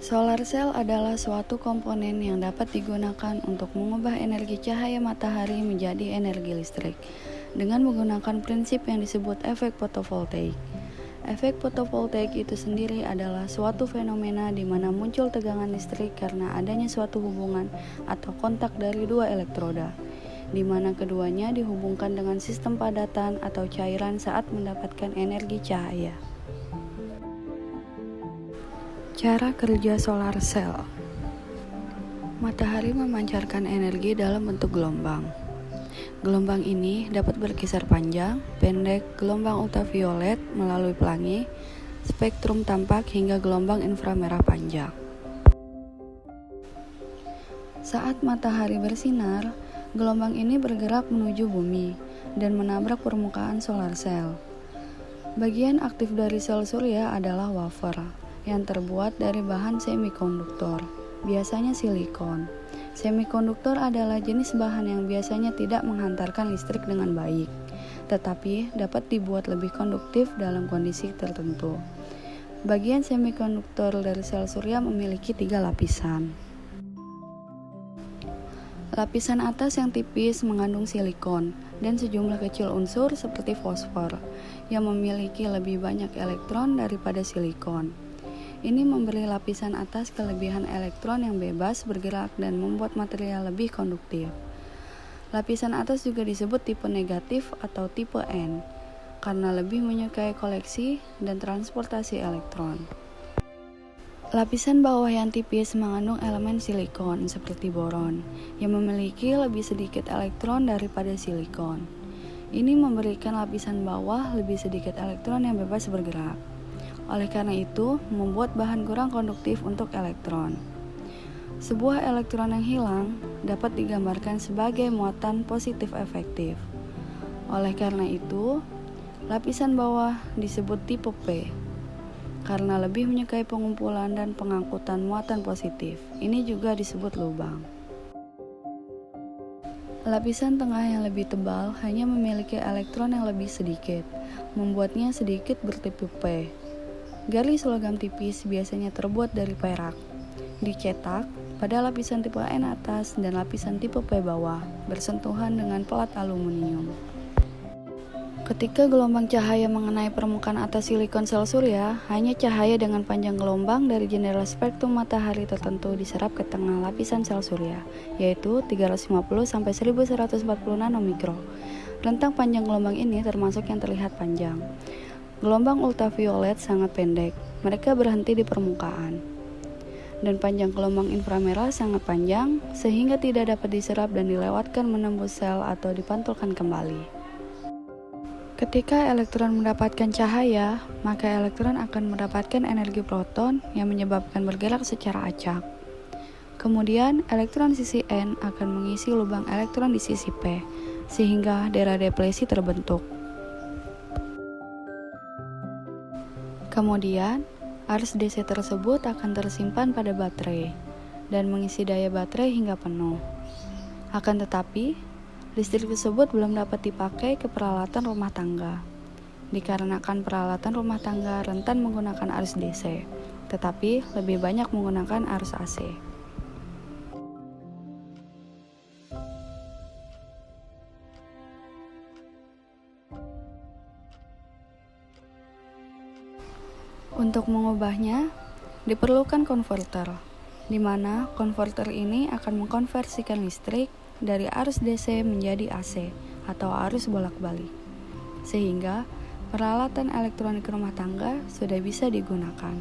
Solar cell adalah suatu komponen yang dapat digunakan untuk mengubah energi cahaya matahari menjadi energi listrik dengan menggunakan prinsip yang disebut efek fotovoltaik. Efek fotovoltaik itu sendiri adalah suatu fenomena di mana muncul tegangan listrik karena adanya suatu hubungan atau kontak dari dua elektroda, di mana keduanya dihubungkan dengan sistem padatan atau cairan saat mendapatkan energi cahaya. Cara kerja solar cell. Matahari memancarkan energi dalam bentuk gelombang. Gelombang ini dapat berkisar panjang, pendek, gelombang ultraviolet melalui pelangi, spektrum tampak hingga gelombang inframerah panjang. Saat matahari bersinar, gelombang ini bergerak menuju bumi dan menabrak permukaan solar cell. Bagian aktif dari sel surya adalah wafer yang terbuat dari bahan semikonduktor, biasanya silikon. Semikonduktor adalah jenis bahan yang biasanya tidak menghantarkan listrik dengan baik, tetapi dapat dibuat lebih konduktif dalam kondisi tertentu. Bagian semikonduktor dari sel surya memiliki 3 lapisan. Lapisan atas yang tipis mengandung silikon dan sejumlah kecil unsur seperti fosfor yang memiliki lebih banyak elektron daripada silikon. Ini memberi lapisan atas kelebihan elektron yang bebas bergerak dan membuat material lebih konduktif. Lapisan atas juga disebut tipe negatif atau tipe N karena lebih menyukai koleksi dan transportasi elektron. Lapisan bawah yang tipis mengandung elemen silikon seperti boron yang memiliki lebih sedikit elektron daripada silikon. Ini memberikan lapisan bawah lebih sedikit elektron yang bebas bergerak. Oleh karena itu, membuat bahan kurang konduktif untuk elektron. Sebuah elektron yang hilang dapat digambarkan sebagai muatan positif efektif. Oleh karena itu, lapisan bawah disebut tipe P karena lebih menyukai pengumpulan dan pengangkutan muatan positif. Ini juga disebut lubang. Lapisan tengah yang lebih tebal hanya memiliki elektron yang lebih sedikit, membuatnya sedikit bertipe P. Garis logam tipis biasanya terbuat dari perak, dicetak pada lapisan tipe N atas dan lapisan tipe P bawah, bersentuhan dengan pelat aluminium. Ketika gelombang cahaya mengenai permukaan atas silikon sel surya, hanya cahaya dengan panjang gelombang dari jendela spektrum matahari tertentu diserap ke tengah lapisan sel surya, yaitu 350–1140 nanomikro. Rentang panjang gelombang ini termasuk yang terlihat panjang. Gelombang ultraviolet sangat pendek, mereka berhenti di permukaan. Dan panjang gelombang inframerah sangat panjang, sehingga tidak dapat diserap dan dilewatkan menembus sel atau dipantulkan kembali. Ketika elektron mendapatkan cahaya, maka elektron akan mendapatkan energi proton yang menyebabkan bergerak secara acak. Kemudian, elektron sisi N akan mengisi lubang elektron di sisi P, sehingga daerah depresi terbentuk. Kemudian, arus DC tersebut akan tersimpan pada baterai dan mengisi daya baterai hingga penuh. Akan tetapi, listrik tersebut belum dapat dipakai ke peralatan rumah tangga, dikarenakan peralatan rumah tangga rentan menggunakan arus DC, tetapi lebih banyak menggunakan arus AC. Untuk mengubahnya, diperlukan konverter, di mana konverter ini akan mengkonversikan listrik dari arus DC menjadi AC atau arus bolak-balik, sehingga peralatan elektronik rumah tangga sudah bisa digunakan.